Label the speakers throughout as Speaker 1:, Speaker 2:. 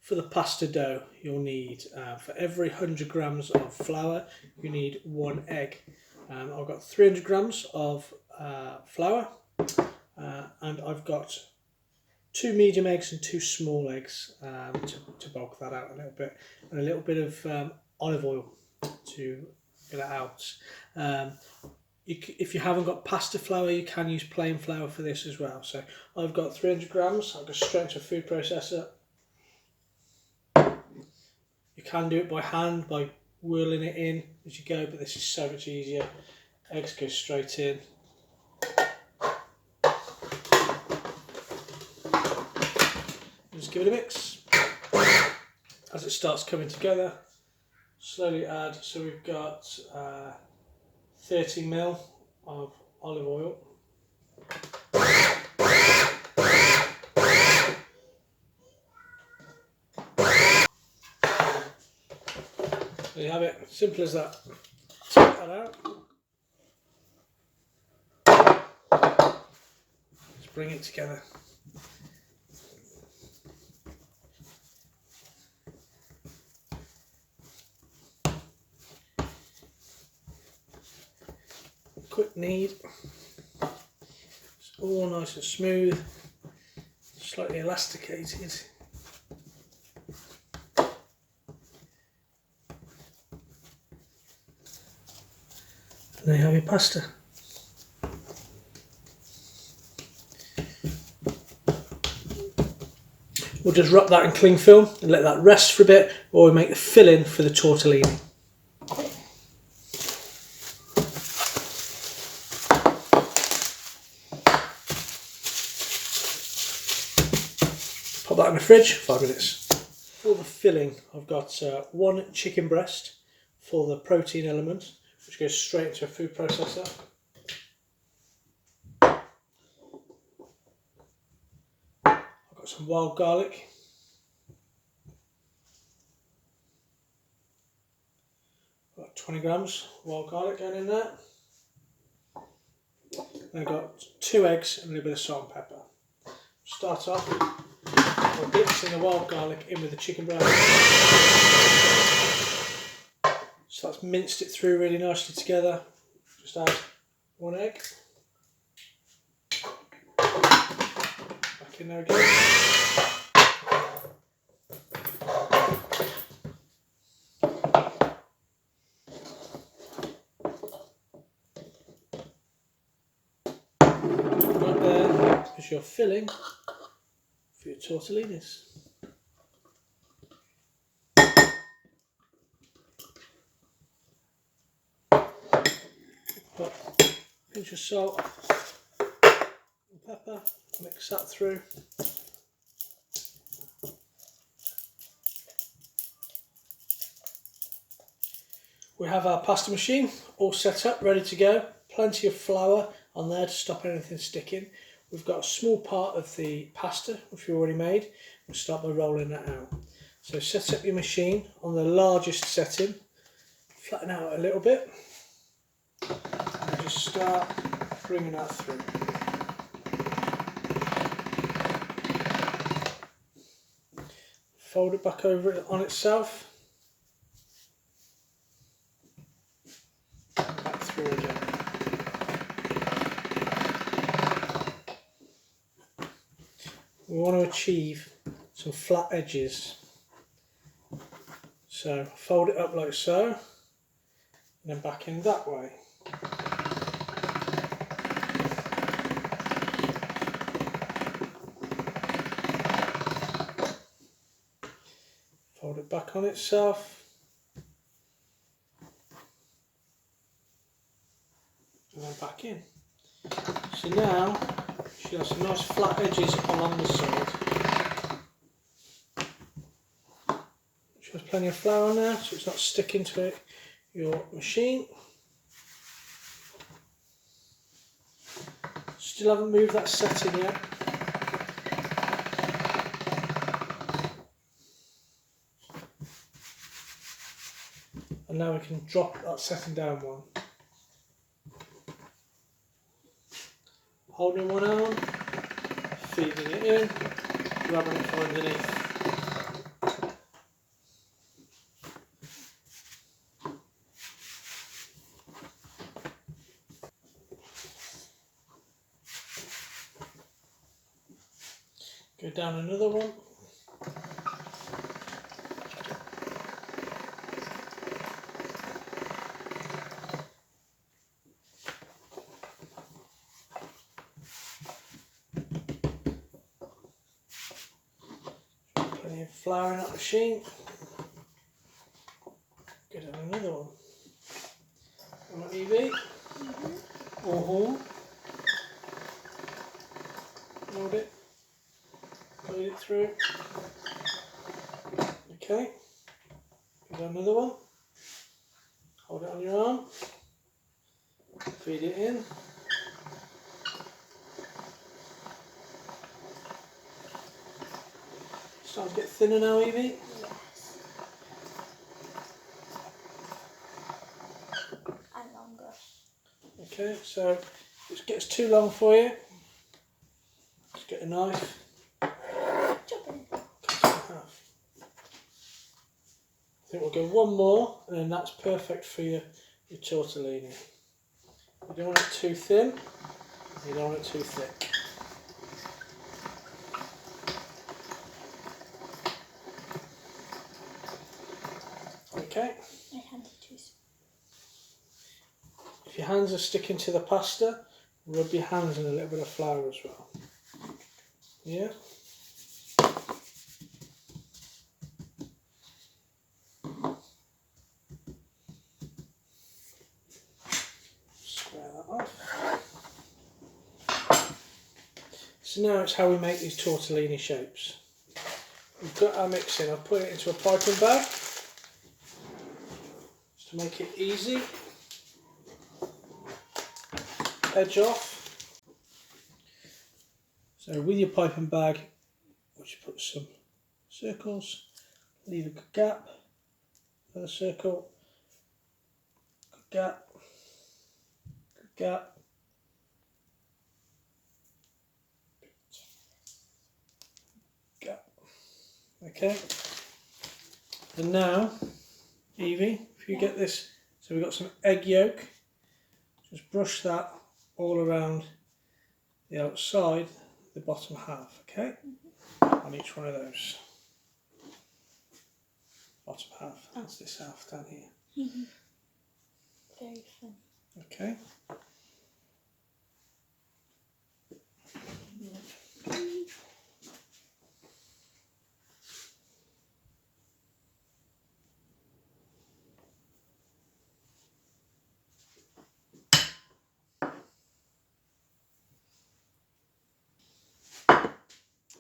Speaker 1: for the pasta dough, you'll need, for every 100 grams of flour, you need 1 egg. I've got 300 grams of flour, and I've got 2 medium eggs and 2 small eggs to bulk that out a little bit, and a little bit of olive oil to get it out. If you haven't got pasta flour, you can use plain flour for this as well. So I've got 300 grams, I'll go straight into a food processor. You can do it by hand, by whirling it in as you go, but this is so much easier. Eggs go straight in. Just give it a mix. As it starts coming together, slowly add, so we've got 30 ml of olive oil. There you have it, simple as that. Take that out. Just bring it together. Quick knead. It's all nice and smooth, slightly elasticated. And there you have your pasta. We'll just wrap that in cling film and let that rest for a bit while we make the filling for the tortellini. Pop that in the fridge, 5 minutes. For the filling, I've got 1 chicken breast for the protein element, which goes straight into a food processor. I've got some wild garlic. About 20 grams wild garlic going in there. And I've got 2 eggs and a little bit of salt and pepper. Start off by mixing the wild garlic in with the chicken breast. So that's minced it through really nicely together. Just add 1 egg. Back in there again. Right there is your filling for your tortellinis. Put a pinch of salt and pepper, mix that through. We have our pasta machine all set up, ready to go. Plenty of flour on there to stop anything sticking. We've got a small part of the pasta, which we already made. We'll start by rolling that out. So set up your machine on the largest setting, flatten out a little bit, and just start bringing that through. Fold it back over it on itself. Back through again. We want to achieve some flat edges. So fold it up like so, and then back in that way. Fold it back on itself. And then back in. So now you should have some nice flat edges along the side. There's plenty of flour on there so it's not sticking to your machine. Still haven't moved that setting yet. And now we can drop that setting down one. Holding one arm, feeding it in, grabbing it from underneath. Go down another one. Plenty of flour in that machine. Go down another one. All right, Evie? Hold it. Put it through. Okay. Go down another one. Hold it on your arm. Feed it in. Starting to get thinner now, Evie.
Speaker 2: Yes. And longer.
Speaker 1: Okay, so if it gets too long for you, just get a knife.
Speaker 2: Chop it.
Speaker 1: Cut it in half. I think we'll go one more, and then that's perfect for your tortellini. You don't want it too thin, you don't want it too thick. Okay.
Speaker 2: My hand is too small.
Speaker 1: If your hands are sticking to the pasta, rub your hands in a little bit of flour as well. Yeah? Square that off. So now it's how we make these tortellini shapes. We've got our mixing. I've put it into a piping bag just to make it easy. Edge off. So with your piping bag, once you put some circles, leave a good gap, another circle, good gap, good gap. Gap. Okay. And now, Evie, if you get this, so we've got some egg yolk, just brush that all around the outside, the bottom half, okay? On each one of those. Bottom half, that's this half down here.
Speaker 2: Very funny.
Speaker 1: Okay.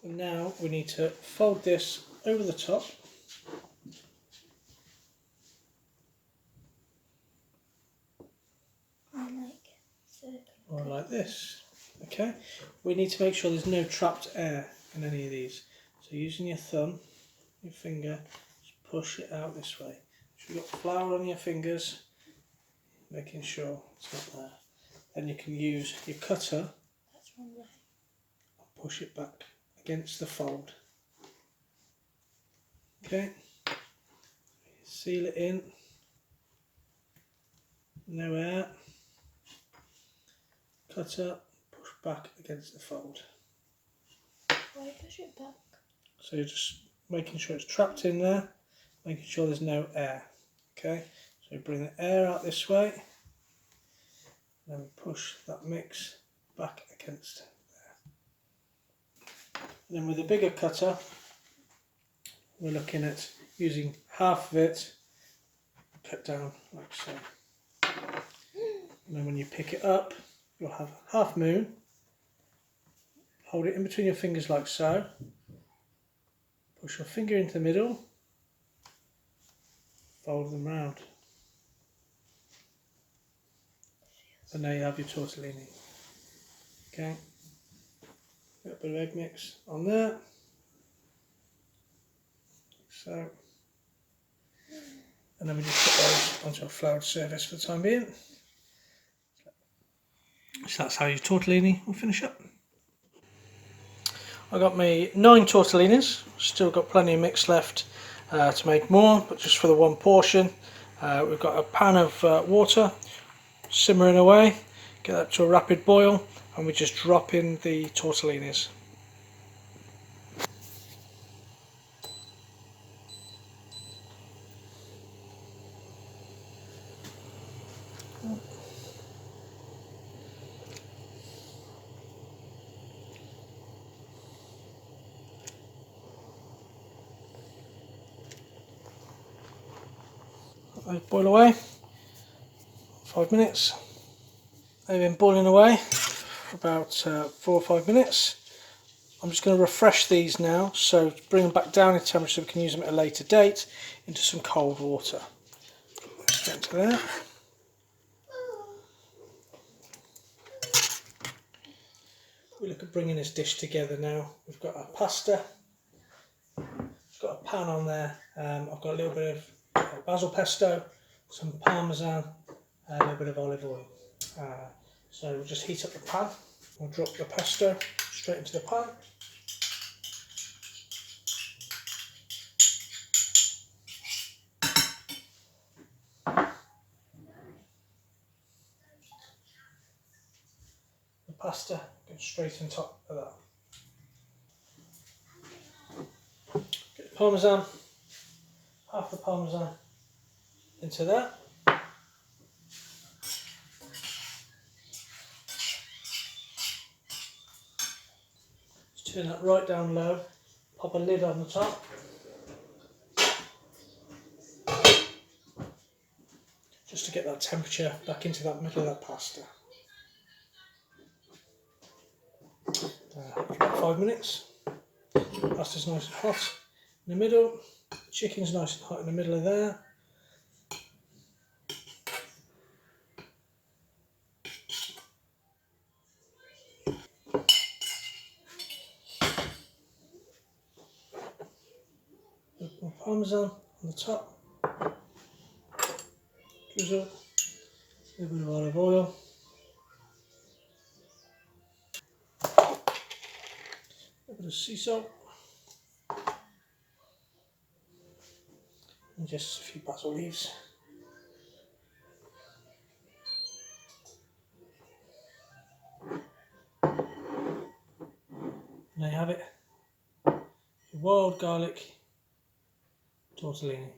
Speaker 1: And now we need to fold this over the top.
Speaker 2: And like circle.
Speaker 1: Or like this. Okay. We need to make sure there's no trapped air in any of these. So using your thumb, your finger, just push it out this way. So you've got flour on your fingers, making sure it's not there. Then you can use your cutter.
Speaker 2: That's wrong way.
Speaker 1: And push it back against the fold. Okay. Seal it in. No air. Cutter, push back against the fold.
Speaker 2: Why push it back?
Speaker 1: So you're just making sure it's trapped in there, making sure there's no air. Okay, so you bring the air out this way, and then we push that mix back against there. And then with a bigger cutter, we're looking at using half of it, cut down like so. And then when you pick it up, you'll have half moon. Hold it in between your fingers like so. Push your finger into the middle. Fold them round. And now you have your tortellini. Okay. Got a bit of egg mix on there. So. And then we just put those onto a floured surface for the time being. So that's how your tortellini will finish up. I got my 9 tortellinis, still got plenty of mix left to make more, but just for the one portion. We've got a pan of water simmering away, get that to a rapid boil, and we just drop in the tortellinis. They boil away. 5 minutes. They've been boiling away for about 4 or 5 minutes. I'm just going to refresh these now, so to bring them back down in temperature so we can use them at a later date into some cold water. Straight into there. We look at bringing this dish together now. We've got our pasta. I've got a pan on there. I've got a little bit of basil pesto, some parmesan, a little bit of olive oil. So we'll just heat up the pan. We'll drop the pesto straight into the pan. The pasta goes straight on top of that. Get the parmesan, half the parmesan into there. Just turn that right down low, pop a lid on the top. Just to get that temperature back into that middle of that pasta. About 5 minutes. Pasta's nice and hot in the middle. Chicken's nice and hot in the middle of there. More parmesan on the top. Drizzle. A little bit of olive oil. A bit of sea salt. And just a few basil leaves. And there you have it. Your wild garlic tortellini.